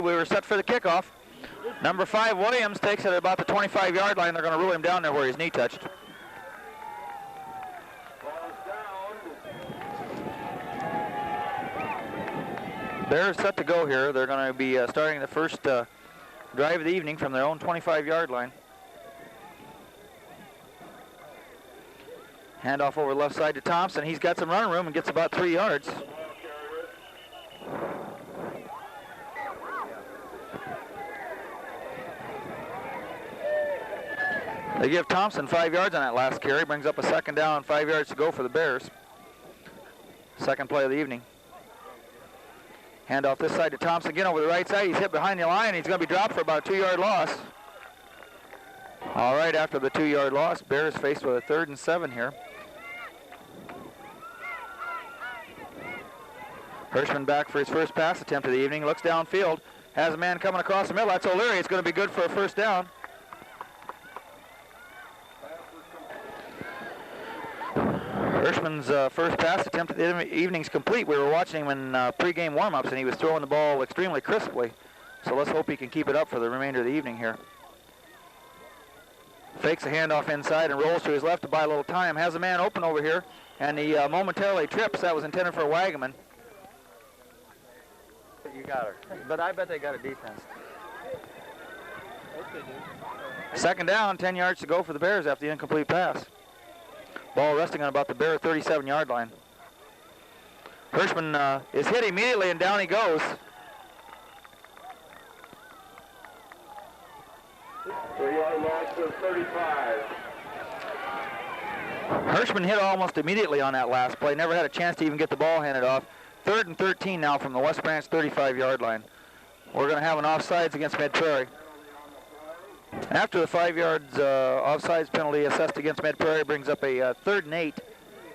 We were set for the kickoff. Number 5, Williams, takes it at about the 25-yard line. They're going to rule him down there where his knee touched. Bears set to go here. They're going to be starting the first drive of the evening from their own 25-yard line. Handoff over left side to Thompson. He's got some running room and gets about 3 yards. They give Thompson 5 yards on that last carry. Brings up a second down, 5 yards to go for the Bears. Second play of the evening. Handoff this side to Thompson. Again over the right side. He's hit behind the line. He's going to be dropped for about a 2-yard loss. All right, after the 2-yard loss, Bears faced with a 3rd and 7 here. Hirschman back for his first pass attempt of the evening. Looks downfield. Has a man coming across the middle. That's O'Leary. It's going to be good for a first down. Hirschman's first pass attempt of the evening's complete. We were watching him in pre-game warm-ups, and he was throwing the ball extremely crisply. So let's hope he can keep it up for the remainder of the evening here. Fakes a handoff inside and rolls to his left to buy a little time. Has a man open over here, and he momentarily trips. That was intended for a Wagaman. You got her. But I bet they got a defense. Second down, 10 yards to go for the Bears after the incomplete pass. Ball resting on about the Bear 37-yard line. Hirschman is hit immediately, and down he goes. Three-yard loss of 35. Hirschman hit almost immediately on that last play. Never had a chance to even get the ball handed off. 3rd and 13 now from the West Branch 35-yard line. We're going to have an offsides against Mid-Prairie. After the 5 yards offsides penalty assessed against Mid-Prairie brings up a 3rd and 8.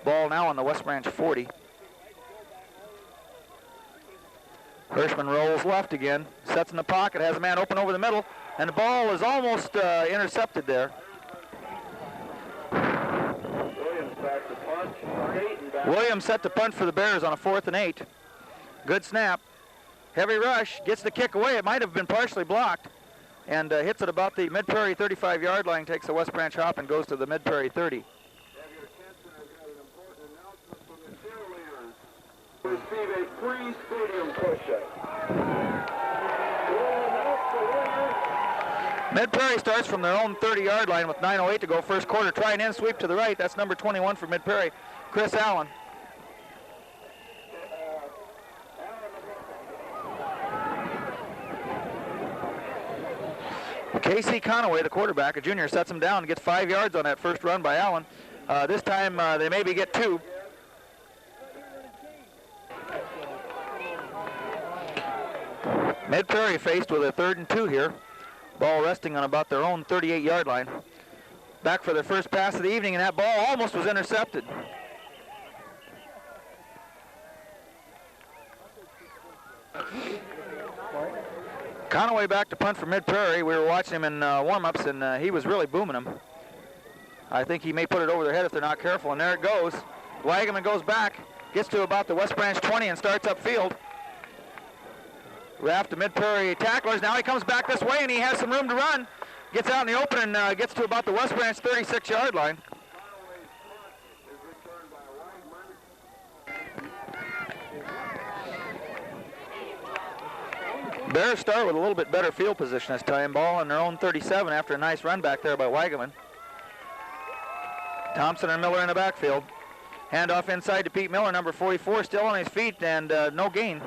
Ball now on the West Branch 40. Hirschman rolls left again, sets in the pocket, has a man open over the middle, and the ball is almost intercepted there. Williams set to punt for the Bears on a 4th and 8. Good snap. Heavy rush, gets the kick away. It might have been partially blocked. And hits it about the Mid-Prairie 35-yard line, takes the West Branch hop and goes to the Mid-Prairie 30. Receive a free stadium push-up. Mid-Prairie starts from their own 30-yard line with 9:08 to go first quarter. Try an in sweep to the right. That's number 21 for Mid-Prairie, Chris Allen. Casey Conaway, the quarterback, a junior, sets him down and gets 5 yards on that first run by Allen. This time they maybe get 2. Mid-Prairie faced with a 3rd and 2 here. Ball resting on about their own 38-yard line. Back for their first pass of the evening, and that ball almost was intercepted. Conaway back to punt for Mid-Prairie. We were watching him in warm-ups, and he was really booming them. I think he may put it over their head if they're not careful, and there it goes. Wagaman goes back, gets to about the West Branch 20 and starts upfield. Raft to Mid-Prairie tacklers. Now he comes back this way, and he has some room to run. Gets out in the open and gets to about the West Branch 36-yard line. Bears start with a little bit better field position this time. Ball on their own 37 after a nice run back there by Wagaman. Thompson and Miller in the backfield. Handoff inside to Pete Miller, number 44, still on his feet, and no gain.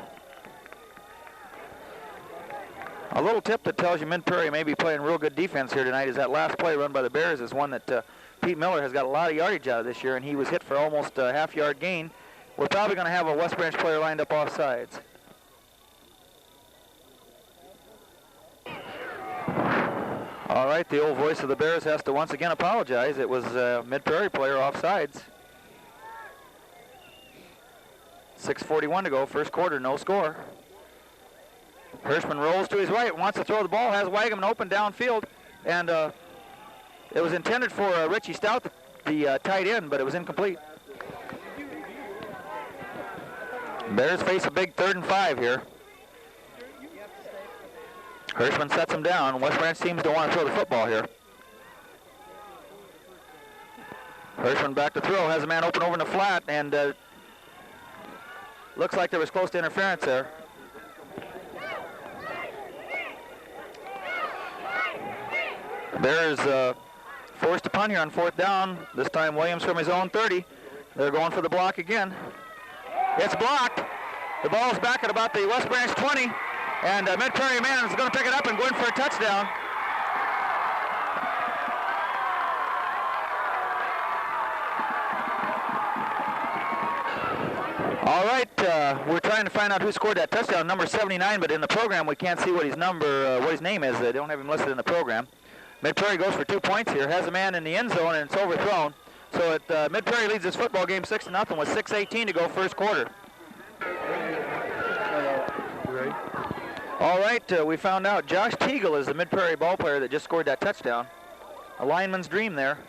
A little tip that tells you Mid-Prairie may be playing real good defense here tonight is that last play run by the Bears is one that Pete Miller has got a lot of yardage out of this year, and he was hit for almost a half-yard gain. We're probably going to have a West Branch player lined up off sides. All right, the old voice of the Bears has to once again apologize. It was a Mid-Prairie player off sides. 6:41 to go, first quarter, no score. Hirschman rolls to his right, wants to throw the ball, has Wagaman open downfield, and it was intended for Richie Stout, the tight end, but it was incomplete. Bears face a big 3rd and 5 here. Hirschman sets him down. West Branch seems to want to throw the football here. Hirschman back to throw, has a man open over in the flat, and looks like there was close to interference there. Bears forced to punt here on 4th down. This time Williams from his own 30. They're going for the block again. It's blocked. The ball's back at about the West Branch 20, and Mid-Prairie man is going to pick it up and go in for a touchdown. All right, we're trying to find out who scored that touchdown, number 79, but in the program we can't see what his what his name is. They don't have him listed in the program. Mid-Prairie goes for 2 points here, has a man in the end zone, and it's overthrown. So Mid-Prairie leads this football game 6-0 with 6:18 to go first quarter. All right, we found out Josh Teagle is the Mid-Prairie ball player that just scored that touchdown. A lineman's dream there.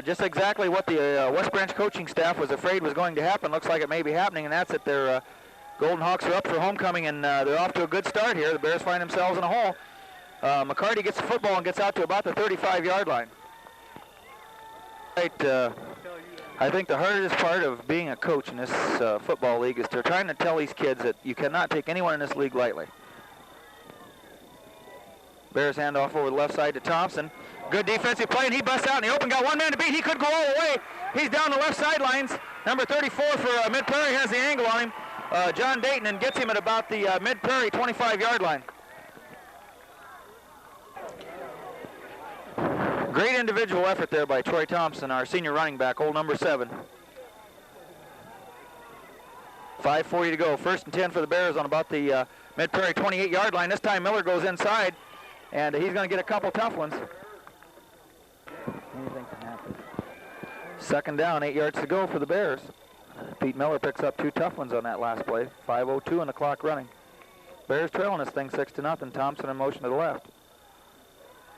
Just exactly what the West Branch coaching staff was afraid was going to happen. Looks like it may be happening, and that's that their Golden Hawks are up for homecoming, and they're off to a good start here. The Bears find themselves in a hole. McCarty gets the football and gets out to about the 35-yard line. Right, I think the hardest part of being a coach in this football league is they're trying to tell these kids that you cannot take anyone in this league lightly. Bears hand off over the left side to Thompson. Good defensive play, and he busts out in the open. Got one man to beat. He could go all the way. He's down the left sidelines. Number 34 for Mid-Prairie has the angle on him. John Dayton, and gets him at about the Mid-Prairie 25-yard line. Great individual effort there by Troy Thompson, our senior running back, old number 7. 5:40 to go. 1st and 10 for the Bears on about the Mid-Prairie 28-yard line. This time Miller goes inside, and he's going to get a couple tough ones. Anything can happen. 2nd down, 8 yards to go for the Bears. Pete Miller picks up 2 tough ones on that last play. 5:02 and the clock running. Bears trailing this thing 6-0. Thompson in motion to the left.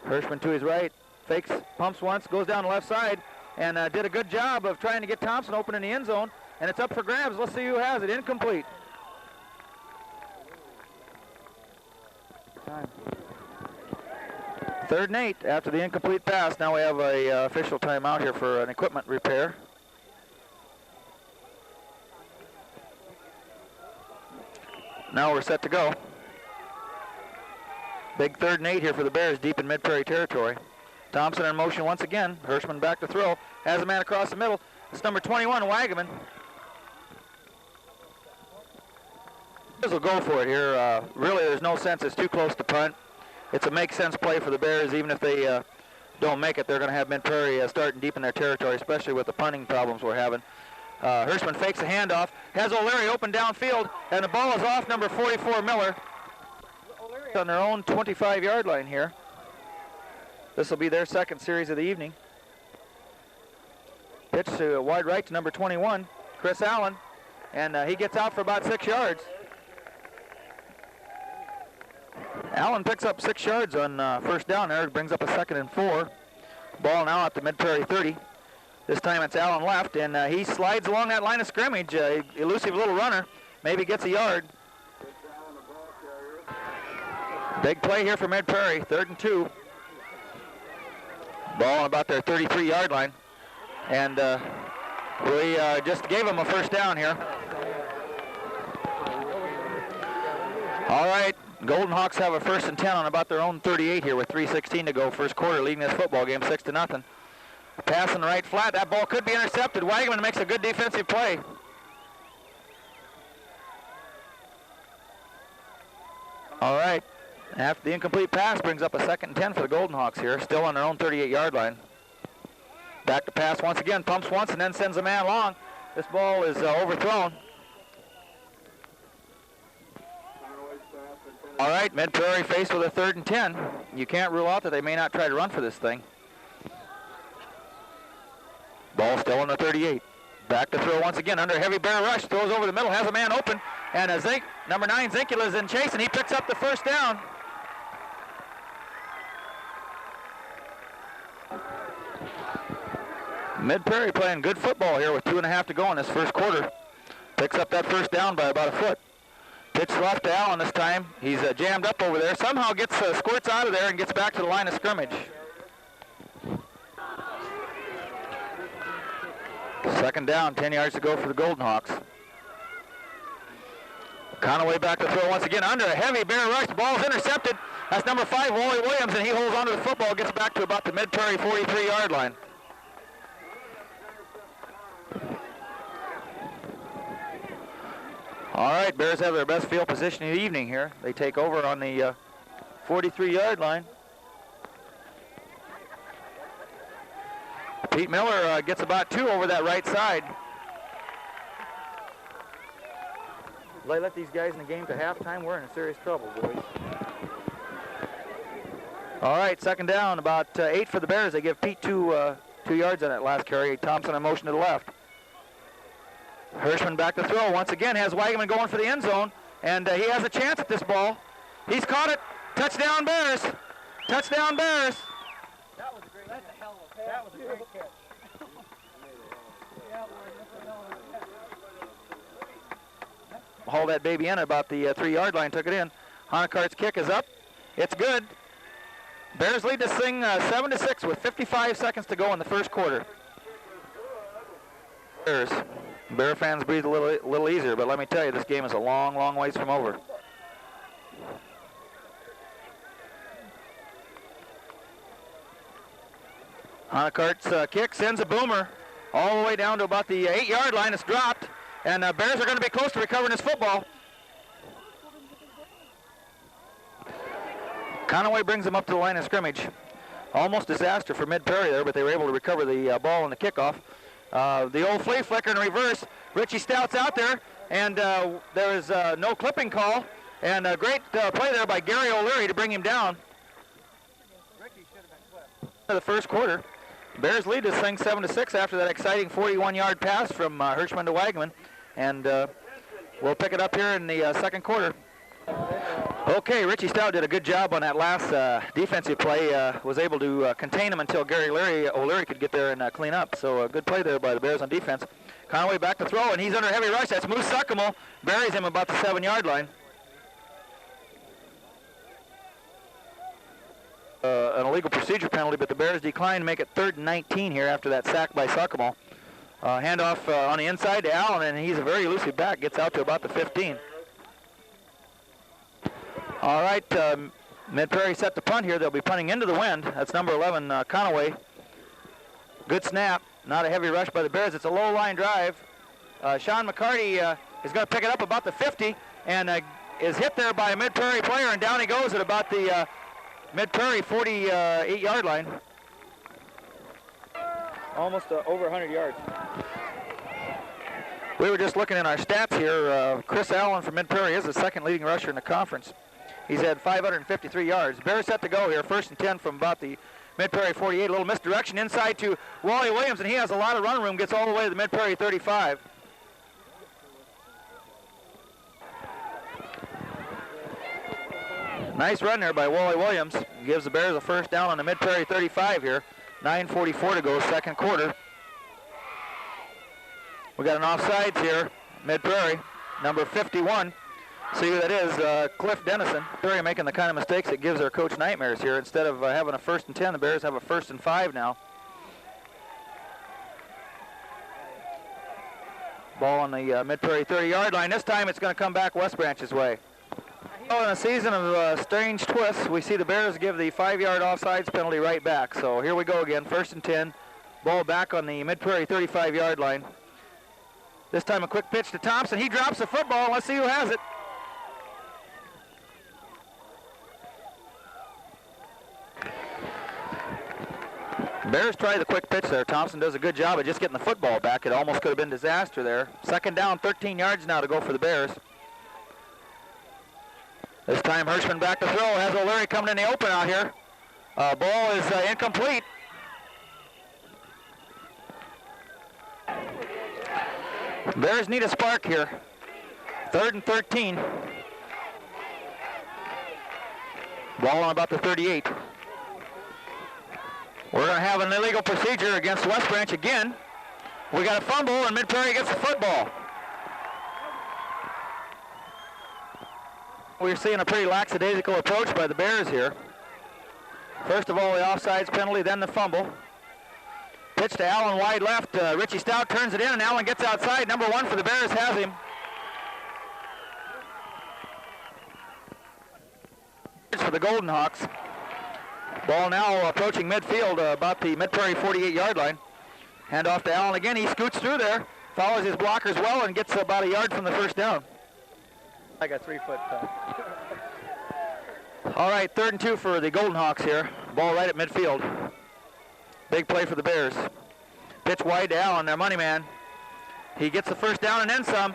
Hirschman to his right. Fakes, pumps once, goes down the left side, and did a good job of trying to get Thompson open in the end zone, and it's up for grabs. Let's see who has it. Incomplete. Time. 3rd and 8 after the incomplete pass. Now we have a official timeout here for an equipment repair. Now we're set to go. Big 3rd and 8 here for the Bears deep in Mid-Prairie territory. Thompson in motion once again. Hirschman back to throw. Has a man across the middle. It's number 21, Wagaman. Bears will go for it here. Really, there's no sense. It's too close to punt. It's a make-sense play for the Bears. Even if they don't make it, they're going to have Mid-Prairie starting deep in their territory, especially with the punting problems we're having. Hirschman fakes a handoff. Has O'Leary open downfield, and the ball is off number 44, Miller. On their own 25-yard line here. This will be their 2nd series of the evening. Pitch to wide right to number 21, Chris Allen, and he gets out for about 6 yards. Allen picks up 6 yards on 1st down there. Brings up a 2nd and 4. Ball now at the Mid-Prairie 30. This time it's Allen left, and he slides along that line of scrimmage. Elusive little runner, maybe gets a yard. Big play here for Mid-Prairie, 3rd and 2. Ball on about their 33-yard line. And we just gave them a 1st down here. All right, Golden Hawks have a 1st and 10 on about their own 38 here with 3:16 to go. First quarter, leading this football game 6-0. Pass in the right flat. That ball could be intercepted. Wagaman makes a good defensive play. All right. After the incomplete pass, brings up a 2nd and 10 for the Golden Hawks here, still on their own 38-yard line. Back to pass once again, pumps once and then sends a man long. This ball is overthrown. All right, Mid-Prairie faced with a 3rd and 10. You can't rule out that they may not try to run for this thing. Ball still on the 38. Back to throw once again under a heavy bear rush, throws over the middle, has a man open, and number 9, Zinkula is in chase, and he picks up the 1st down. Mid-Prairie playing good football here with 2.5 to go in this first quarter. Picks up that 1st down by about a foot. Pitch left to Allen this time. He's jammed up over there. Somehow gets squirts out of there and gets back to the line of scrimmage. Second down, 10 yards to go for the Golden Hawks. Conaway back to throw once again under a heavy Bear rush. The ball is intercepted. That's number 5, Wally Williams, and he holds onto the football, gets back to about the Mid-Prairie 43-yard line. All right, Bears have their best field position of the evening here. They take over on the 43-yard line. Pete Miller gets about 2 over that right side. They let these guys in the game to halftime. We're in serious trouble, boys. All right, second down, about 8 for the Bears. They give Pete 2 yards on that last carry. Thompson in motion to the left. Hirschman back to throw. Once again has Wagaman going for the end zone, and he has a chance at this ball. He's caught it. Touchdown Bears. Touchdown Bears. That was a great. That's a hell of a catch. That was a great catch. Hauled that baby in at about the 3-yard line, took it in. Honakart's kick is up. It's good. Bears lead this thing 7-6 with 55 seconds to go in the first quarter. Bear fans breathe a little easier, but let me tell you, this game is a long, long ways from over. Honakart's kick sends a boomer all the way down to about the 8-yard line. It's dropped, and Bears are going to be close to recovering this football. Conaway brings them up to the line of scrimmage. Almost disaster for Mid-Prairie there, but they were able to recover the ball on the kickoff. The old flea flicker in reverse. Richie Stout's out there, and there is no clipping call. And a great play there by Gary O'Leary to bring him down. Ricky should have been clipped. The first quarter. Bears lead this thing 7-6 after that exciting 41-yard pass from Hirschman to Wagaman. And we'll pick it up here in the second quarter. Okay, Richie Stout did a good job on that last defensive play. Was able to contain him until Gary O'Leary could get there and clean up. So a good play there by the Bears on defense. Conaway back to throw, and he's under heavy rush. That's Moose Suckamole. Buries him about the 7-yard line. An illegal procedure penalty, but the Bears decline to make it 3rd and 19 here after that sack by Suckamole. Handoff on the inside to Allen, and he's a very elusive back. Gets out to about the 15. All right, Mid-Prairie set the punt here. They'll be punting into the wind. That's number 11, Conaway. Good snap. Not a heavy rush by the Bears. It's a low line drive. Sean McCarty is going to pick it up about the 50 and is hit there by a Mid-Prairie player, and down he goes at about the Mid-Prairie 48-yard line. Almost over 100 yards. We were just looking at our stats here. Chris Allen from Mid-Prairie is the second leading rusher in the conference. He's had 553 yards. Bears set to go here, 1st and 10 from about the Mid-Prairie 48. A little misdirection inside to Wally Williams, and he has a lot of run room, gets all the way to the Mid-Prairie 35. Nice run there by Wally Williams. Gives the Bears a first down on the Mid-Prairie 35 here. 9:44 to go, second quarter. We got an offsides here, Mid-Prairie, number 51. See who that is, Cliff Dennison. Mid-Prairie making the kind of mistakes that gives their coach nightmares here. Instead of having a 1st and 10, the Bears have a 1st and 5 now. Ball on the Mid-Prairie 30-yard line. This time it's going to come back West Branch's way. Oh, in a season of strange twists, we see the Bears give the 5-yard offsides penalty right back. So here we go again, 1st and 10. Ball back on the Mid-Prairie 35-yard line. This time a quick pitch to Thompson. He drops the football. Let's see who has it. Bears try the quick pitch there. Thompson does a good job of just getting the football back. It almost could have been disaster there. Second down, 13 yards now to go for the Bears. This time Hirschman back to throw. Has O'Leary coming in the open out here. Ball is incomplete. Bears need a spark here. 3rd and 13. Ball on about the 38. We're going to have an illegal procedure against West Branch again. We got a fumble, and Mid-Prairie gets the football. We're seeing a pretty lackadaisical approach by the Bears here. First of all, the offsides penalty, then the fumble. Pitch to Allen wide left. Richie Stout turns it in, and Allen gets outside. Number 1 for the Bears has him. For the Golden Hawks. Ball now approaching midfield, about the Mid-Prairie 48-yard line. Hand off to Allen again. He scoots through there, follows his blockers well, and gets about a yard from the first down. Like a 3-foot All right, 3rd and 2 for the Golden Hawks here. Ball right at midfield. Big play for the Bears. Pitch wide to Allen, their money man. He gets the first down and then some.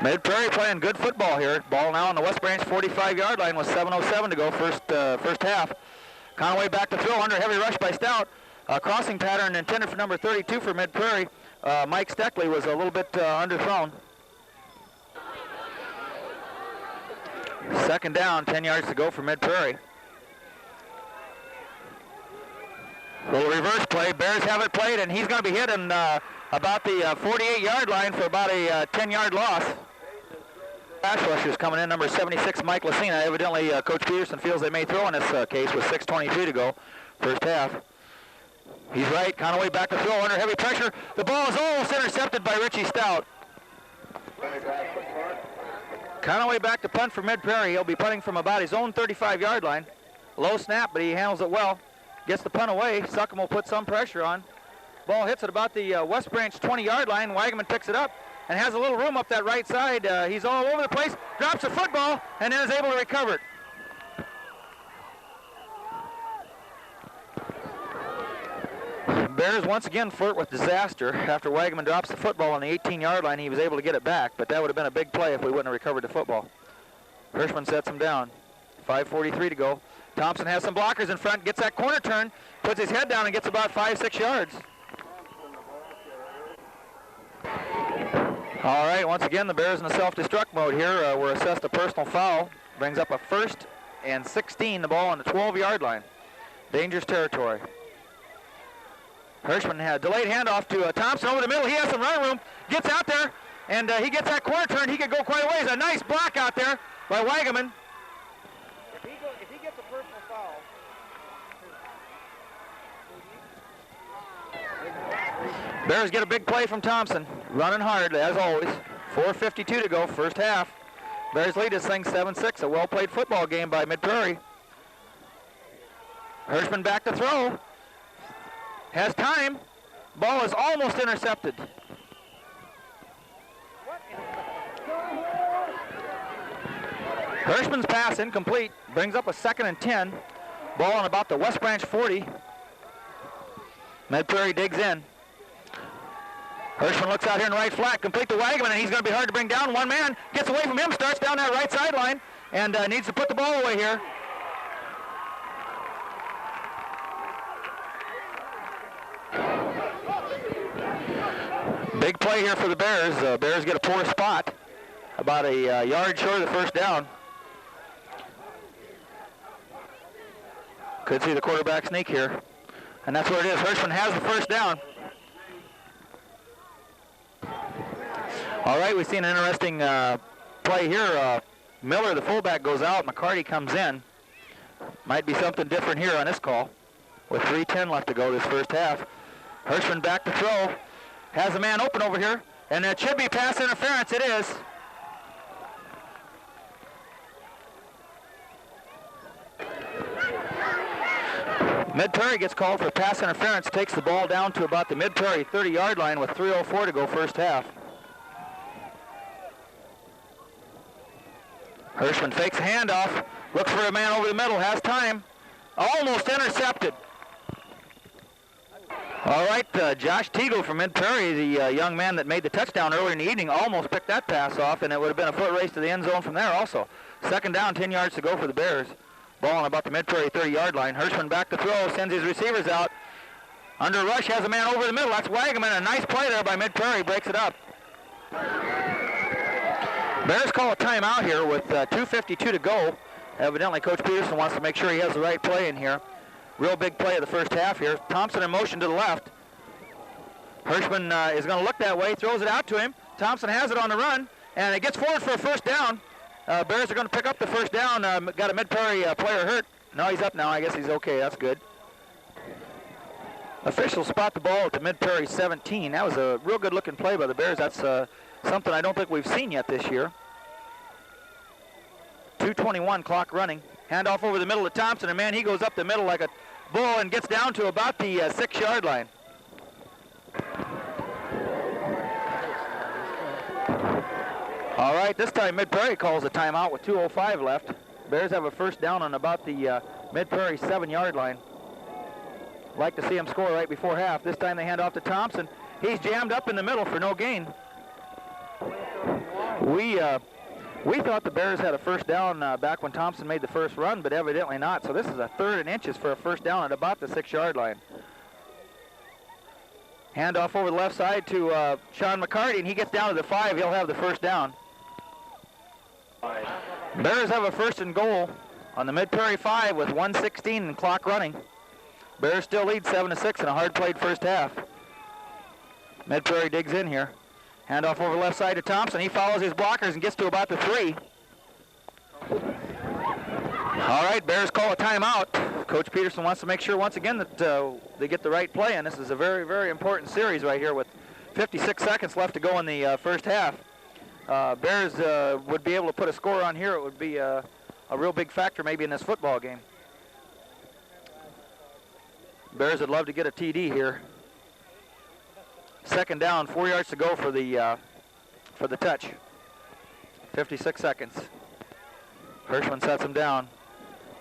Mid-Prairie playing good football here. Ball now on the West Branch 45-yard line with 7:07 to go first half. Conway back to throw under heavy rush by Stout. Crossing pattern intended for number 32 for Mid-Prairie. Mike Steckley was a little bit underthrown. 2nd down, 10 yards to go for Mid-Prairie. Little reverse play. Bears have it played, and he's going to be hit in about the 48-yard line for about a 10-yard loss. Pass rushers coming in, number 76, Mike Lucina. Evidently, Coach Peterson feels they may throw in this case with 6:23 to go, first half. He's right. Conaway back to throw under heavy pressure. The ball is almost intercepted by Richie Stout. Conaway back to punt for Mid-Prairie. He'll be punting from about his own 35-yard line. Low snap, but he handles it well. Gets the punt away. Suckham will put some pressure on. Ball hits at about the West Branch 20-yard line. Wagaman picks it up and has a little room up that right side. He's all over the place. Drops the football and then is able to recover it. Bears once again flirt with disaster. After Wagaman drops the football on the 18-yard line, he was able to get it back, but that would have been a big play if we wouldn't have recovered the football. Hirschman sets him down. 5:43 to go. Thompson has some blockers in front, gets that corner turn, puts his head down and gets about 5-6 yards. All right, once again, the Bears in a self-destruct mode here. We're assessed a personal foul. Brings up a 1st and 16, the ball on the 12-yard line. Dangerous territory. Hirschman had a delayed handoff to Thompson over the middle. He has some run room, gets out there, and he gets that corner turn. He could go quite a ways. A nice block out there by Wagaman. If he gets a personal foul. Bears get a big play from Thompson. Running hard, as always. 4:52 to go, first half. Bears lead this thing 7-6. A well-played football game by Mid-Prairie. Hirschman back to throw. Has time. Ball is almost intercepted. Hirschman's pass incomplete. Brings up a 2nd and 10. Ball on about the West Branch 40. Mid-Prairie digs in. Hirschman looks out here in right flat, complete to Wagaman, and he's going to be hard to bring down. One man gets away from him, starts down that right sideline, and needs to put the ball away here. Big play here for the Bears. Bears get a poor spot, about a yard short of the first down. Could see the quarterback sneak here, and that's where it is. Hirschman has the first down. All right, we've seen an interesting play here. Miller, the fullback, goes out. McCarty comes in. Might be something different here on this call. With 3:10 left to go this first half. Hirschman back to throw. Has a man open over here. And it should be pass interference. It is. Mid-Prairie gets called for pass interference. Takes the ball down to about the Mid-Prairie 30-yard line with 3:04 to go first half. Hirschman fakes a handoff, looks for a man over the middle, has time. Almost intercepted. All right, Josh Teagle from Mid-Prairie, the young man that made the touchdown earlier in the evening, almost picked that pass off, and it would have been a foot race to the end zone from there also. 2nd down, 10 yards to go for the Bears. Ball on about the Mid-Prairie 30-yard line. Hirschman back to throw, sends his receivers out. Under rush, has a man over the middle. That's Wagaman. A nice play there by Mid-Prairie, breaks it up. Bears call a timeout here with 2:52 to go. Evidently, Coach Peterson wants to make sure he has the right play in here. Real big play of the first half here. Thompson in motion to the left. Hirschman is going to look that way, throws it out to him. Thompson has it on the run, and it gets forward for a first down. Bears are going to pick up the first down. Got a Mid-Prairie player hurt. No, he's up now. I guess he's okay. That's good. Officials spot the ball at the Mid-Prairie 17. That was a real good-looking play by the Bears. That's something I don't think we've seen yet this year. 2:21 clock running. Handoff over the middle to Thompson, and man, he goes up the middle like a bull and gets down to about the 6-yard line. All right, this time Mid-Prairie calls a timeout with 2:05 left. Bears have a first down on about the Mid-Prairie 7-yard line. Like to see him score right before half. This time they hand off to Thompson. He's jammed up in the middle for no gain. We thought the Bears had a first down back when Thompson made the first run, but evidently not. So this is a 3rd and inches for a first down at about the 6-yard line. Handoff over the left side to Sean McCarty, and he gets down to the 5. He'll have the first down. Bears have a 1st and goal on the Mid-Prairie 5 with 1:16 and clock running. Bears still lead 7-6 in a hard-played first half. Mid-Prairie digs in here. Handoff over the left side to Thompson. He follows his blockers and gets to about the 3. All right, Bears call a timeout. Coach Peterson wants to make sure once again that they get the right play, and this is a very, very important series right here with 56 seconds left to go in the first half. Bears would be able to put a score on here. It would be a real big factor maybe in this football game. Bears would love to get a TD here. 2nd down, 4 yards to go for the touch. 56 seconds. Hirschman sets him down.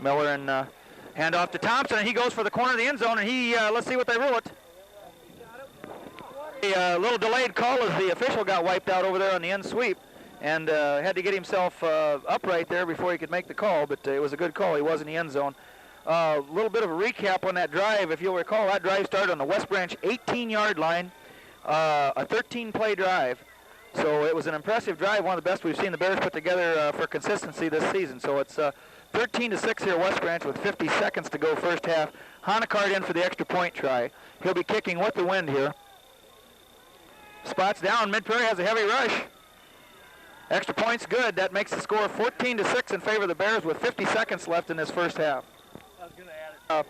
Miller and handoff to Thompson, and he goes for the corner of the end zone, and he, let's see what they rule it. A little delayed call as the official got wiped out over there on the end sweep, and had to get himself upright there before he could make the call, but it was a good call. He was in the end zone. A little bit of a recap on that drive. If you'll recall, that drive started on the West Branch 18-yard line, a 13-play drive. So it was an impressive drive, one of the best we've seen the Bears put together for consistency this season. So it's 13-6 here, West Branch, with 50 seconds to go first half. Hanekard in for the extra point try. He'll be kicking with the wind here. Spots down. Mid-Prairie has a heavy rush. Extra point's good. That makes the score 14-6 in favor of the Bears with 50 seconds left in this first half. A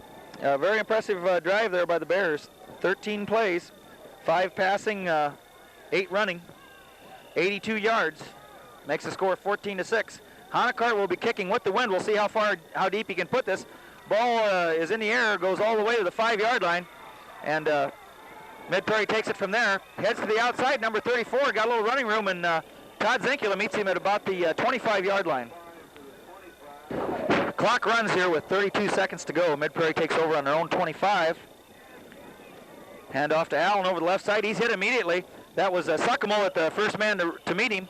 very impressive drive there by the Bears. 13 plays, 5 passing, 8 running, 82 yards. Makes the score 14-6. Hanekard will be kicking with the wind. We'll see how deep he can put this. Ball is in the air, goes all the way to the 5-yard line, and Mid-Prairie takes it from there. Heads to the outside, number 34, got a little running room, and Todd Zinkula meets him at about the 25-yard line. Clock runs here with 32 seconds to go. Mid-Prairie takes over on their own 25. Hand off to Allen over the left side. He's hit immediately. That was Suckamo at the first man to meet him.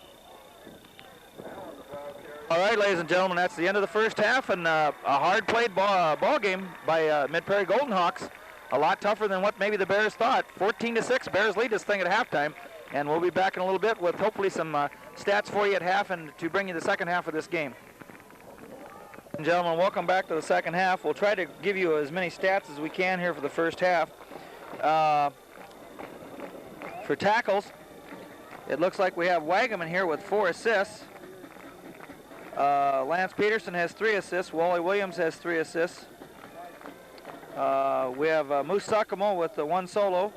All right, ladies and gentlemen, that's the end of the first half, and a hard-played ball game by Mid-Prairie Golden Hawks. A lot tougher than what maybe the Bears thought. 14-6, Bears lead this thing at halftime, and we'll be back in a little bit with hopefully some stats for you at half and to bring you the second half of this game. Ladies and gentlemen, welcome back to the second half. We'll try to give you as many stats as we can here for the first half. For tackles, it looks like we have Wagaman here with 4 assists. Lance Peterson has 3 assists. Wally Williams has 3 assists. We have Moose Suckamo with 1 solo.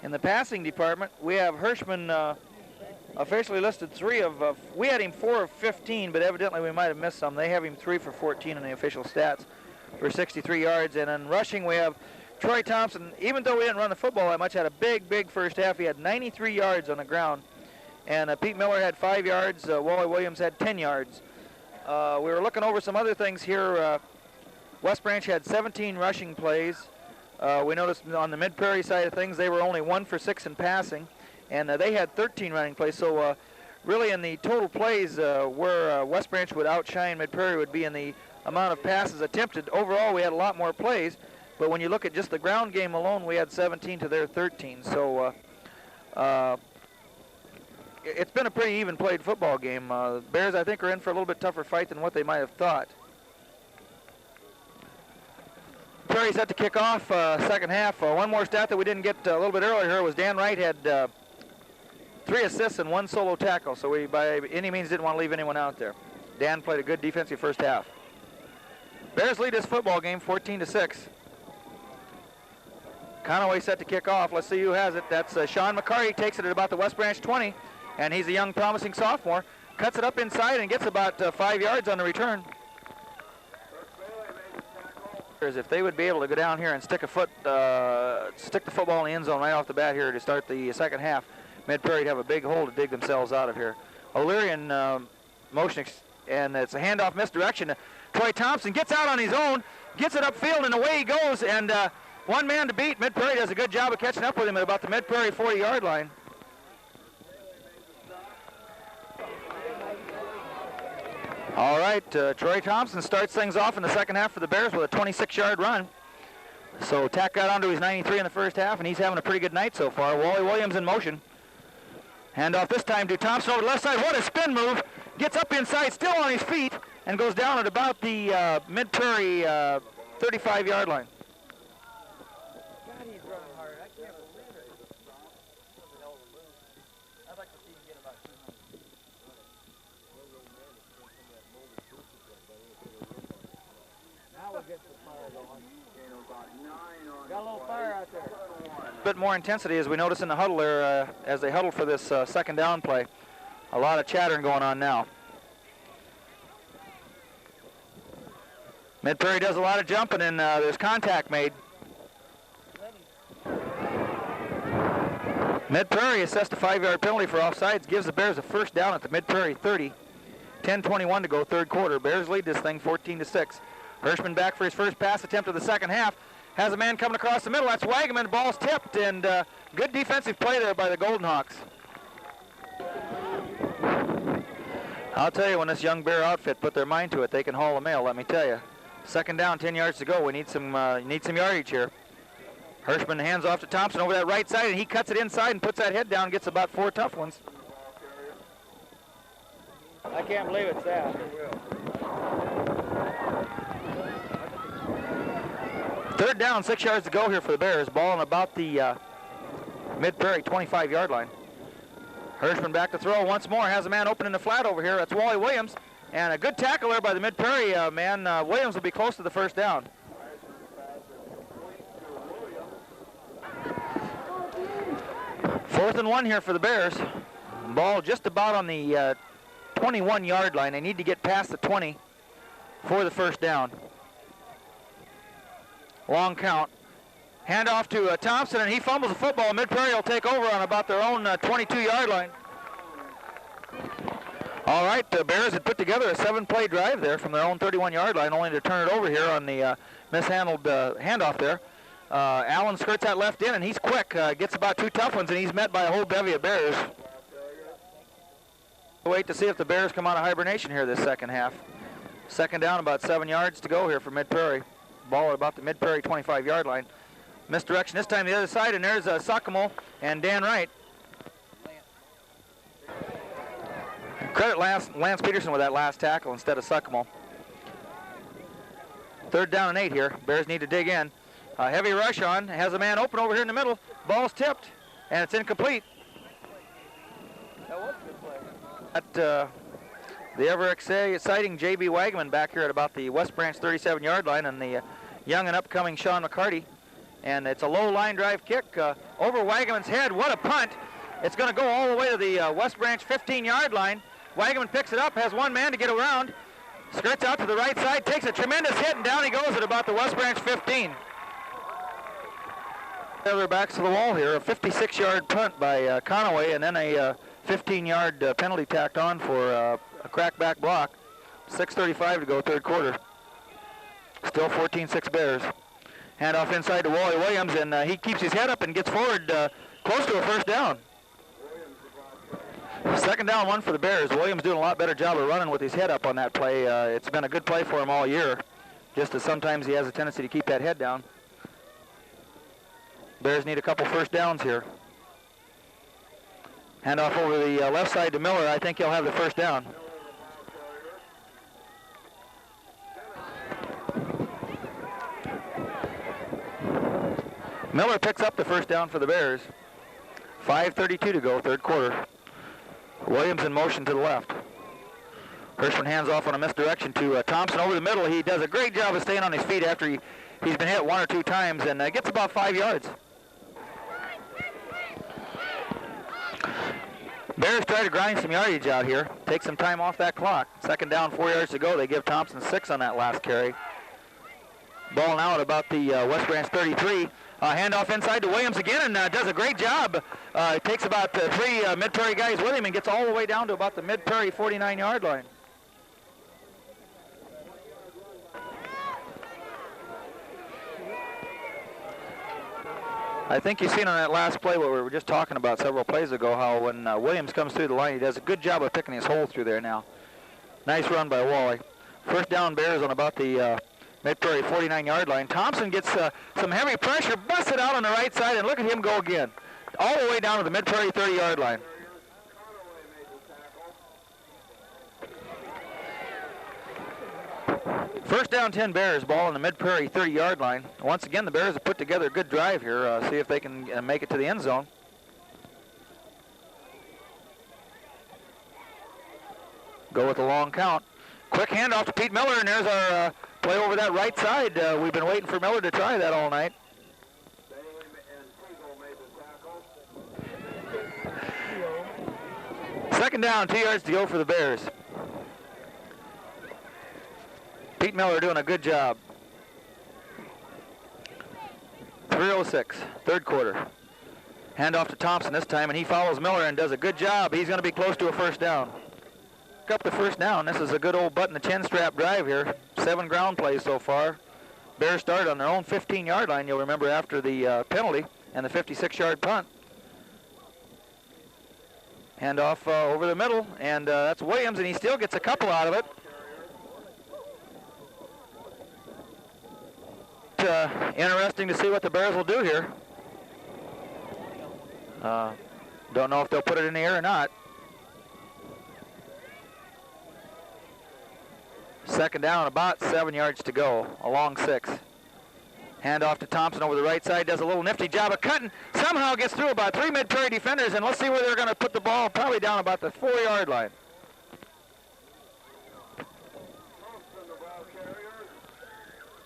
In the passing department, we have Hirschman officially listed 3 of, we had him 4 of 15, but evidently we might have missed some. They have him 3 for 14 in the official stats for 63 yards. And in rushing, we have Troy Thompson. Even though we didn't run the football that much, had a big first half. He had 93 yards on the ground. And Pete Miller had 5 yards. Wally Williams had 10 yards. We were looking over some other things here. West Branch had 17 rushing plays. We noticed on the Mid-Prairie side of things, they were only 1 for 6 in passing. And they had 13 running plays. So really in the total plays, where West Branch would outshine Mid-Prairie would be in the amount of passes attempted. Overall, we had a lot more plays. But when you look at just the ground game alone, we had 17 to their 13. So it's been a pretty even played football game. Bears, I think, are in for a little bit tougher fight than what they might have thought. Mid-Prairie set to kick off second half. One more stat that we didn't get a little bit earlier here was Dan Wright had 3 assists and 1 solo tackle, so we by any means didn't want to leave anyone out there. Dan played a good defensive first half. Bears lead this football game 14-6. Conaway set to kick off. Let's see who has it. That's Sean McCarty, takes it at about the West Branch 20, and he's a young promising sophomore. Cuts it up inside and gets about 5 yards on the return. If they would be able to go down here and stick the football in the end zone right off the bat here to start the second half, Mid-Prairie would have a big hole to dig themselves out of here. O'Leary in motion, and it's a handoff misdirection. Troy Thompson gets out on his own, gets it upfield, and away he goes, and one man to beat. Mid-Prairie does a good job of catching up with him at about the Mid-Prairie 40-yard line. All right, Troy Thompson starts things off in the second half for the Bears with a 26-yard run. So Tack got onto his 93 in the first half, and he's having a pretty good night so far. Wally Williams in motion. Handoff this time to Thompson over the left side. What a spin move. Gets up inside, still on his feet, and goes down at about the Mid-Prairie 35-yard line. God, he's running hard. I can't believe it. That was a hell of a move. I'd like to see him get about 200. Now we'll get the fire going. Got a little fire out there. A bit more intensity as we notice in the huddle there as they huddle for this second down play. A lot of chattering going on now. Mid-Prairie does a lot of jumping, and there's contact made. Mid-Prairie assessed a 5-yard penalty for offsides, gives the Bears a first down at the Mid-Prairie 30. 10:21 to go, third quarter. Bears lead this thing 14-6. Hirschman back for his first pass attempt of the second half. Has a man coming across the middle. That's Wagaman. Ball's tipped, and good defensive play there by the Golden Hawks. I'll tell you, when this young Bear outfit put their mind to it, they can haul a mail, let me tell you. Second down, 10 yards to go. We need some yardage here. Hirschman hands off to Thompson over that right side, and he cuts it inside and puts that head down, gets about 4 tough ones. I can't believe it's that. Third down, 6 yards to go here for the Bears. Ball on about the Mid-Prairie 25-yard line. Hirschman back to throw once more. Has a man open in the flat over here. That's Wally Williams. And a good tackle there by the Mid-Prairie man. Williams will be close to the first down. Fourth and 1 here for the Bears. Ball just about on the 21-yard line. They need to get past the 20 for the first down. Long count. Handoff to Thompson, and he fumbles the football. Mid-Prairie will take over on about their own 22-yard line. All right, the Bears had put together a 7-play drive there from their own 31-yard line, only to turn it over here on the mishandled handoff there. Allen skirts that left in, and he's quick. Gets about 2 tough ones, and he's met by a whole bevy of Bears. We'll wait to see if the Bears come out of hibernation here this second half. Second down, about 7 yards to go here for Mid-Prairie. Ball at about the Mid-Prairie 25-yard line. Misdirection this time the other side, and there's Sakamo and Dan Wright. Credit Lance Peterson with that last tackle instead of Sakamo. Third down and 8 here. Bears need to dig in. Heavy rush on. Has a man open over here in the middle. Ball's tipped, and it's incomplete. That was a good play. At the ever-exciting J.B. Wagaman back here at about the West Branch 37-yard line, and the young and upcoming Sean McCarty. And it's a low line drive kick over Wagaman's head. What a punt. It's going to go all the way to the West Branch 15-yard line. Wagaman picks it up, has one man to get around, skirts out to the right side, takes a tremendous hit, and down he goes at about the West Branch 15. They're backs to the wall here. A 56-yard punt by Conaway, and then a 15-yard penalty tacked on for a crackback block. 6:35 to go, third quarter. Still 14-6 Bears. Handoff inside to Wally Williams, and he keeps his head up and gets forward close to a first down. Second down, 1 for the Bears. Williams doing a lot better job of running with his head up on that play. It's been a good play for him all year, just as sometimes he has a tendency to keep that head down. Bears need a couple first downs here. Handoff over the left side to Miller. I think he'll have the first down. Miller picks up the first down for the Bears. 5:32 to go, third quarter. Williams in motion to the left. Hirschman hands off on a misdirection to Thompson over the middle. He does a great job of staying on his feet after he's been hit 1 or 2 times and gets about 5 yards. Bears try to grind some yardage out here. Take some time off that clock. Second down, 4 yards to go. They give Thompson 6 on that last carry. Ball now at about the West Branch 33. Handoff inside to Williams again, and does a great job. Takes about 3 Mid-Prairie guys with him and gets all the way down to about the Mid-Prairie 49-yard line. I think you've seen on that last play what we were just talking about several plays ago, how when Williams comes through the line, he does a good job of picking his hole through there now. Nice run by Wally. First down, Bears on about the Mid-Prairie 49-yard line. Thompson gets some heavy pressure, busted out on the right side, and look at him go again. All the way down to the Mid-Prairie 30-yard line. First down, 10 Bears, ball on the Mid-Prairie 30-yard line. Once again, the Bears have put together a good drive here. See if they can make it to the end zone. Go with a long count. Quick handoff to Pete Miller, and there's our play over that right side. We've been waiting for Miller to try that all night. Second down, 2 yards to go for the Bears. Pete Miller doing a good job. 3:06, third quarter. Handoff to Thompson this time, and he follows Miller and does a good job. He's going to be close to a first down. Pick up the first down. This is a good old button-the-chin strap drive here. 7 ground plays so far. Bears started on their own 15-yard line, you'll remember, after the penalty and the 56-yard punt. Handoff over the middle, and that's Williams, and he still gets a couple out of it. Interesting to see what the Bears will do here. Don't know if they'll put it in the air or not. Second down, about 7 yards to go, a long 6. Handoff to Thompson over the right side, does a little nifty job of cutting, somehow gets through about 3 Mid-Prairie defenders, and let's see where they're going to put the ball, probably down about the 4-yard line.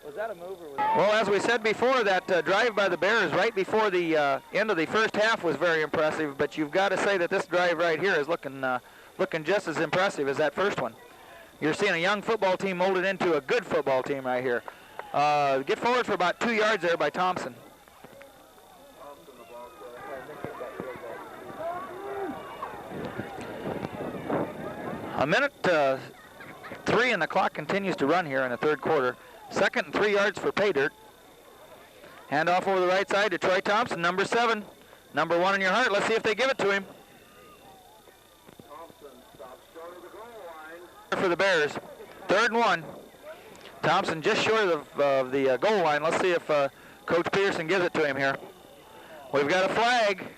Was that a move or was Well, as we said before, that drive by the Bears right before the end of the first half was very impressive, but you've got to say that this drive right here is looking just as impressive as that first one. You're seeing a young football team molded into a good football team right here. Get forward for about 2 yards there by Thompson. A minute 3 and the clock continues to run here in the third quarter. Second and 3 yards for pay dirt. Handoff over the right side to Troy Thompson, number 7. Number 1 in your heart. Let's see if they give it to him. Thompson stops short of the goal line. For the Bears, 3rd and 1. Thompson just short of the goal line. Let's see if Coach Peterson gives it to him here. We've got a flag.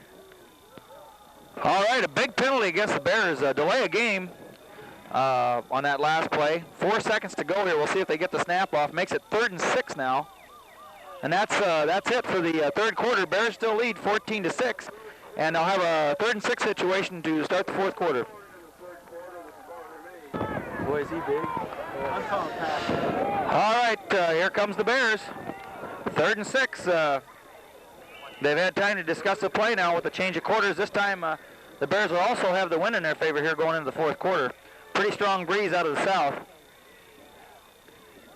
All right, a big penalty against the Bears. Delay a game on that last play. 4 seconds to go here. We'll see if they get the snap off. Makes it 3rd and 6 now. And that's it for the third quarter. Bears still lead 14-6. And they'll have a 3rd and 6 situation to start the fourth quarter. Boy, is he big. I'm calling pass. All right, here comes the Bears. 3rd and 6. They've had time to discuss the play now with the change of quarters. This time, the Bears will also have the win in their favor here going into the fourth quarter. Pretty strong breeze out of the south.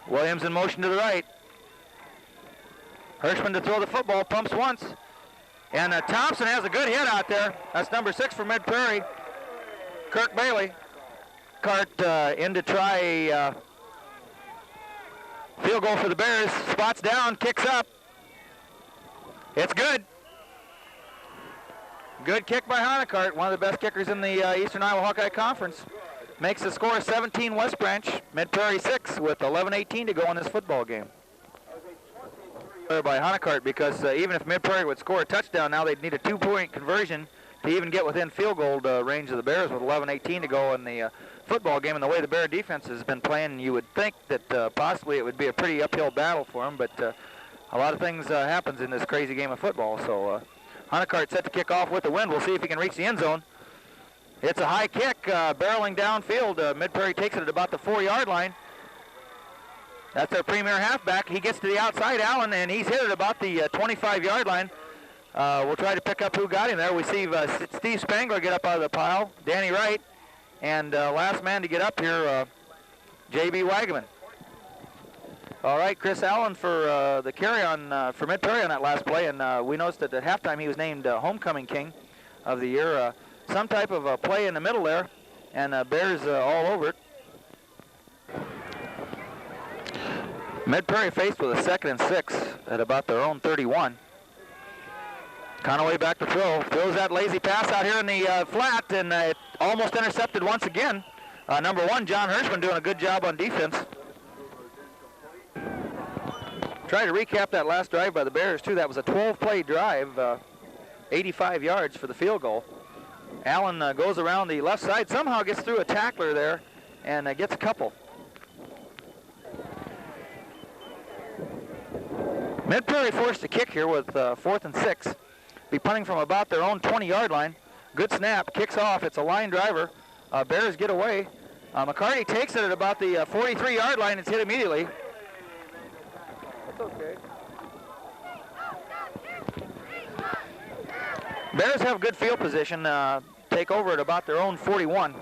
Williams in motion to the right. Hirschman to throw the football, pumps once. And Thompson has a good hit out there. That's number 6 for Mid-Prairie, Kirk Bailey. Cart in to try a field goal for the Bears. Spots down, kicks up. It's good. Good kick by Honecart, one of the best kickers in the Eastern Iowa Hawkeye Conference. Makes the score 17 West Branch, Mid-Prairie 6 with 11:18 to go in this football game. By Honecart, because even if Mid-Prairie would score a touchdown now, they'd need a 2-point conversion to even get within field goal range of the Bears with 11:18 to go in the football game. And the way the Bear defense has been playing, you would think that possibly it would be a pretty uphill battle for them, but a lot of things happens in this crazy game of football. So Hunnicart set to kick off with the wind. We'll see if he can reach the end zone. It's a high kick, barreling downfield. Mid-Prairie takes it at about the 4-yard line. That's their premier halfback. He gets to the outside, Allen, and he's hit it about the 25-yard line. We'll try to pick up who got him there. We see Steve Spangler get up out of the pile, Danny Wright, and last man to get up here, J.B. Wagaman. All right, Chris Allen for the carry on for Mid-Prairie on that last play, and we noticed that at halftime he was named Homecoming King of the Year. Some type of a play in the middle there, and Bears all over it. Mid-Prairie faced with a 2nd and 6 at about their own 31. Conaway back to throw. Throws that lazy pass out here in the flat, and it almost intercepted once again. Number 1, John Hirschman, doing a good job on defense. Try to recap that last drive by the Bears, too. That was a 12-play drive, 85 yards for the field goal. Allen goes around the left side, somehow gets through a tackler there, and gets a couple. Mid-Prairie forced a kick here with 4th and 6. Be punting from about their own 20-yard line. Good snap, kicks off. It's a line driver. Bears get away. McCarty takes it at about the 43-yard line. It's hit immediately. That's okay. Bears have good field position. Take over at about their own 41.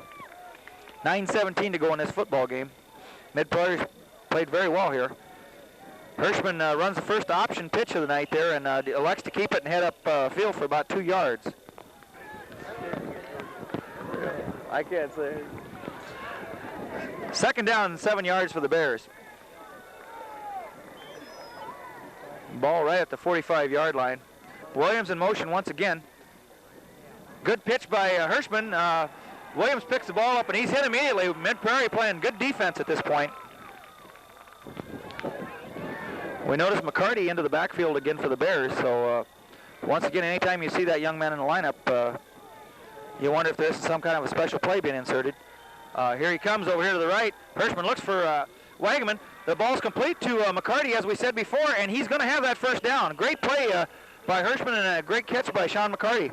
9:17 to go in this football game. Mid-Prairie played very well here. Hirschman runs the first option pitch of the night there and elects to keep it and head up field for about 2 yards. I can't say. 2nd down and 7 yards for the Bears. Ball right at the 45-yard line. Williams in motion once again. Good pitch by Hirschman. Williams picks the ball up and he's hit immediately. Mid-Prairie playing good defense at this point. We notice McCarty into the backfield again for the Bears, so once again, anytime you see that young man in the lineup, you wonder if there's some kind of a special play being inserted. Here he comes over here to the right. Hirschman looks for Wagaman. The ball's complete to McCarty, as we said before, and he's going to have that first down. Great play by Hirschman and a great catch by Sean McCarty.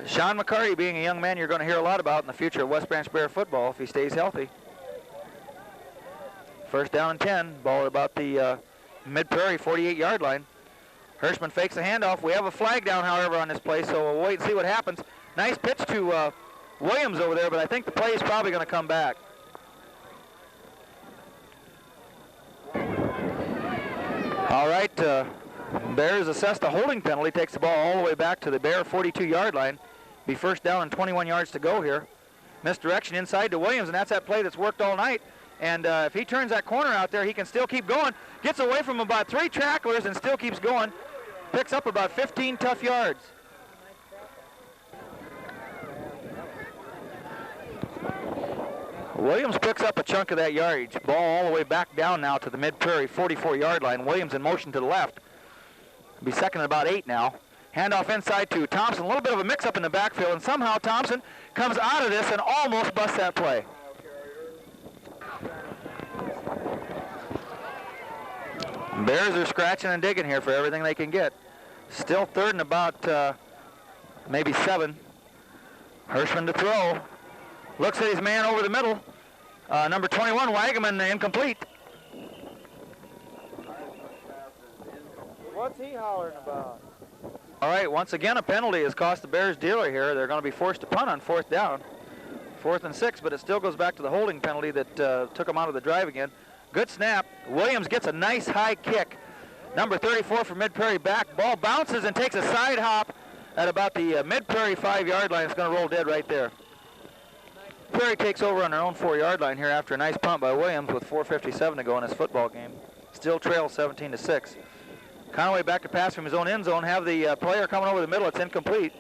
Sean McCarty being a young man you're going to hear a lot about in the future of West Branch Bear football if he stays healthy. First down and 10, ball at about the Mid-Prairie 48-yard line. Hirschman fakes the handoff. We have a flag down, however, on this play, so we'll wait and see what happens. Nice pitch to Williams over there, but I think the play is probably going to come back. All right, Bears assessed a holding penalty, takes the ball all the way back to the Bear 42-yard line. Be first down and 21 yards to go here. Misdirection inside to Williams, and that's that play that's worked all night. And if he turns that corner out there, he can still keep going. Gets away from about 3 tacklers and still keeps going. Picks up about 15 tough yards. Williams picks up a chunk of that yardage. Ball all the way back down now to the Mid-Prairie 44-yard line. Williams in motion to the left. Be second at about 8 now. Handoff inside to Thompson. A little bit of a mix-up in the backfield, and somehow Thompson comes out of this and almost busts that play. Bears are scratching and digging here for everything they can get. Still 3rd and about maybe 7. Hirschman to throw. Looks at his man over the middle. Number 21, Wagaman, incomplete. What's he hollering about? All right, once again, a penalty has cost the Bears dealer here. They're going to be forced to punt on 4th down. 4th and 6, but it still goes back to the holding penalty that took them out of the drive again. Good snap. Williams gets a nice high kick. Number 34 for Mid-Prairie back. Ball bounces and takes a side hop at about the Mid-Prairie 5-yard line. It's going to roll dead right there. Prairie takes over on their own 4-yard line here after a nice punt by Williams with 4:57 to go in this football game. Still trails 17-6. Conaway back to pass from his own end zone. Have the player coming over the middle. It's incomplete.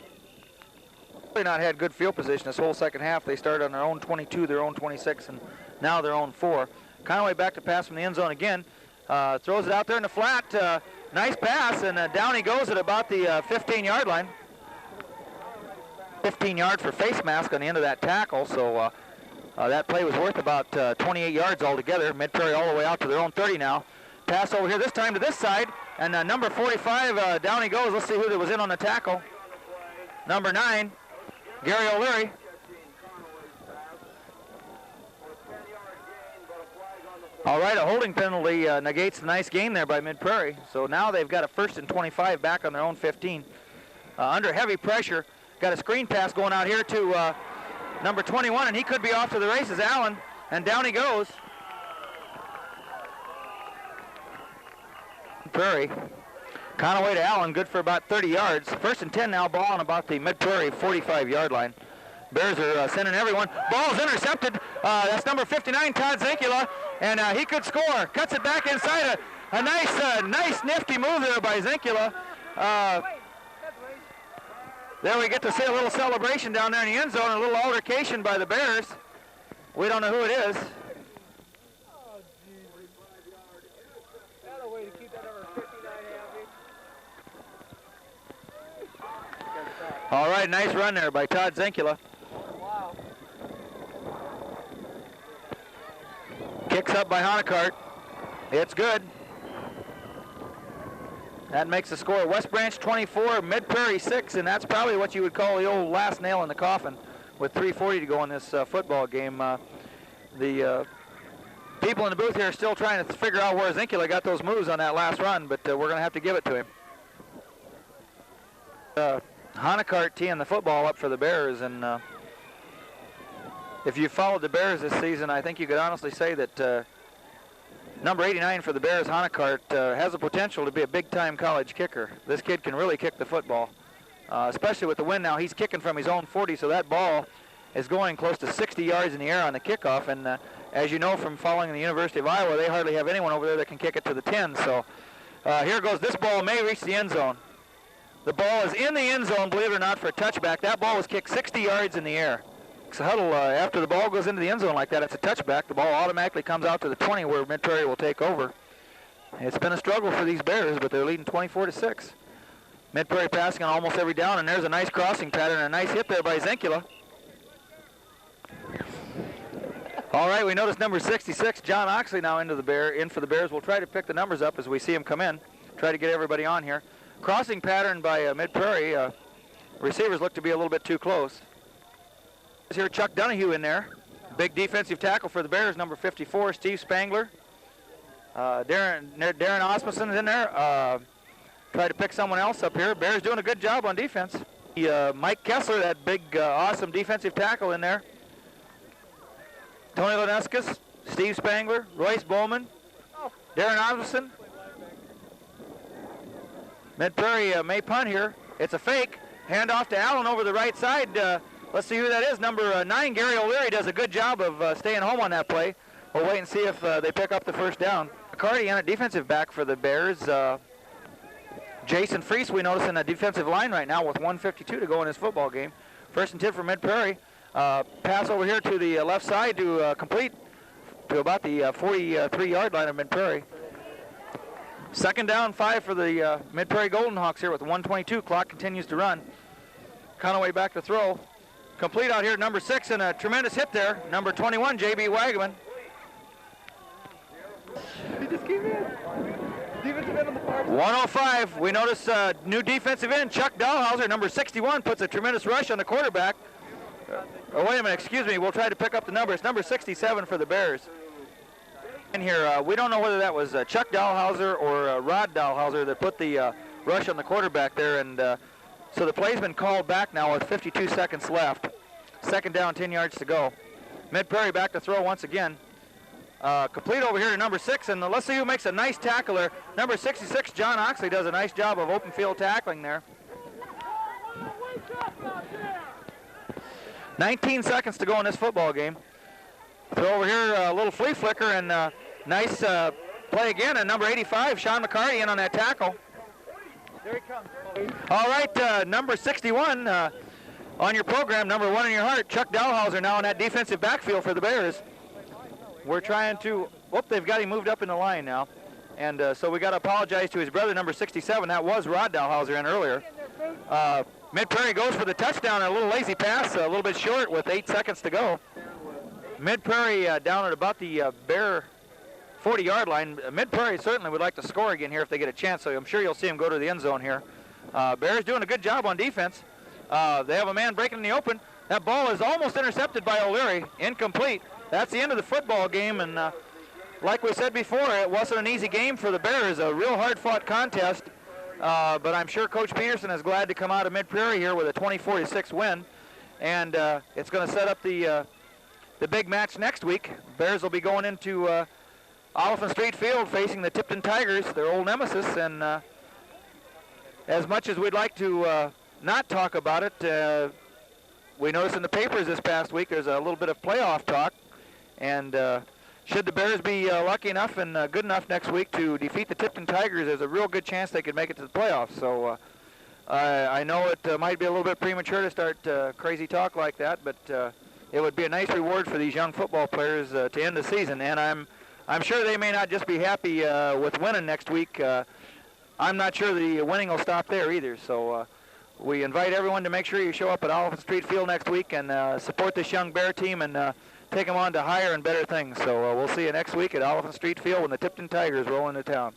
Really not had good field position this whole second half. They started on their own 22, their own 26, and now their own 4. Conaway back to pass from the end zone again. Throws it out there in the flat. Nice pass, and down he goes at about the 15-yard line. 15 yard for face mask on the end of that tackle, so That play was worth about 28 yards altogether. Mid-Prairie all the way out to their own 30 now. Pass over here, this time to this side, and number 45, down he goes. Let's see who was in on the tackle. Number 9, Gary O'Leary. All right, a holding penalty negates the nice gain there by Mid-Prairie. So now they've got a 1st and 25 back on their own 15. Under heavy pressure, got a screen pass going out here to number 21, and he could be off to the races, Allen, and down he goes. Prairie. Conaway to Allen, good for about 30 yards. 1st and 10 now, ball on about the Mid-Prairie 45-yard line. Bears are sending everyone. Ball's intercepted. That's number 59, Todd Zinkula, and he could score. Cuts it back inside. A nice nifty move there by Zinkula. There we get to see a little celebration down there in the end zone, a little altercation by the Bears. We don't know who it is. Oh, Jesus. That a way to keep that number 59 happy. All right, nice run there by Todd Zinkula. Wow. Kicks up by Honecart. It's good. That makes the score West Branch 24, Mid-Prairie 6, and that's probably what you would call the old last nail in the coffin with 3:40 to go in this football game. The people in the booth here are still trying to figure out where Zinkula got those moves on that last run, but we're going to have to give it to him. Honecart teeing the football up for the Bears, and if you followed the Bears this season, I think you could honestly say that number 89 for the Bears, Honecart, has the potential to be a big-time college kicker. This kid can really kick the football, especially with the wind now. He's kicking from his own 40, so that ball is going close to 60 yards in the air on the kickoff. And as you know from following the University of Iowa, they hardly have anyone over there that can kick it to the 10. So here goes. This ball may reach the end zone. The ball is in the end zone, believe it or not, for a touchback. That ball was kicked 60 yards in the air. So Huddle, after the ball goes into the end zone like that, it's a touchback. The ball automatically comes out to the 20 where Mid-Prairie will take over. It's been a struggle for these Bears, but they're leading 24-6. Mid-Prairie passing on almost every down, and there's a nice crossing pattern, and a nice hit there by Zinkula. All right, we notice number 66, John Oxley, now in for the Bears. We'll try to pick the numbers up as we see him come in. Try to get everybody on here. Crossing pattern by Mid-Prairie. Receivers look to be a little bit too close. Here, Chuck Donahue in there. Big defensive tackle for the Bears, number 54, Steve Spangler. Darren Osmuson's in there. Try to pick someone else up here. Bears doing a good job on defense. Mike Kessler, that big, awesome defensive tackle in there. Tony Leneskis, Steve Spangler, Royce Bowman, Darren Osmuson. Mid-Prairie may punt here. It's a fake. Hand off to Allen over the right side. Let's see who that is. Number 9, Gary O'Leary, does a good job of staying home on that play. We'll wait and see if they pick up the first down. McCarty on a defensive back for the Bears. Jason Freese, we notice in the defensive line right now with 1:52 to go in his football game. 1st and 10 for Mid-Prairie. Pass over here to the left side to complete to about the 43-yard line of Mid-Prairie. 2nd down, 5 for the Mid-Prairie Golden Hawks here with 1:22. Clock continues to run. Conaway back to throw. Complete out here, number 6, and a tremendous hit there. Number 21, J.B. Wagaman. He just came in. Defensive end on the far side. 105. We notice new defensive end, Chuck Dahlhauser, number 61, puts a tremendous rush on the quarterback. Oh, wait a minute, excuse me. We'll try to pick up the number. It's number 67 for the Bears. In here, we don't know whether that was Chuck Dahlhauser or Rod Dahlhauser that put the rush on the quarterback there, and so the play's been called back now with 52 seconds left. 2nd down, 10 yards to go. Mid-Prairie back to throw once again. Complete over here to number 6, and let's see who makes a nice tackle there. Number 66, John Oxley, does a nice job of open field tackling there. 19 seconds to go in this football game. Throw over here, a little flea flicker, and nice play again, and number 85, Sean McCarty, in on that tackle. There he comes. All right, number 61 on your program, number 1 in your heart, Chuck Dahlhauser now in that defensive backfield for the Bears. We're trying to, they've got him moved up in the line now. And so we got to apologize to his brother, number 67. That was Rod Dahlhauser in earlier. Mid-Prairie goes for the touchdown, a little lazy pass, a little bit short with 8 seconds to go. Mid-Prairie down at about the Bear 40-yard line. Mid-Prairie certainly would like to score again here if they get a chance, so I'm sure you'll see them go to the end zone here. Bears doing a good job on defense. They have a man breaking in the open. That ball is almost intercepted by O'Leary, incomplete. That's the end of the football game, and like we said before, it wasn't an easy game for the Bears, a real hard-fought contest, but I'm sure Coach Peterson is glad to come out of Mid-Prairie here with a 24-6 win, and it's going to set up the big match next week. Bears will be going into Oliphant Street Field facing the Tipton Tigers, their old nemesis, and as much as we'd like to not talk about it, we noticed in the papers this past week there's a little bit of playoff talk, and should the Bears be lucky enough and good enough next week to defeat the Tipton Tigers, there's a real good chance they could make it to the playoffs. So I know it might be a little bit premature to start crazy talk like that, but it would be a nice reward for these young football players to end the season. And I'm sure they may not just be happy with winning next week. I'm not sure the winning will stop there either. So we invite everyone to make sure you show up at Oliphant Street Field next week and support this young Bear team and take them on to higher and better things. So we'll see you next week at Oliphant Street Field when the Tipton Tigers roll into town.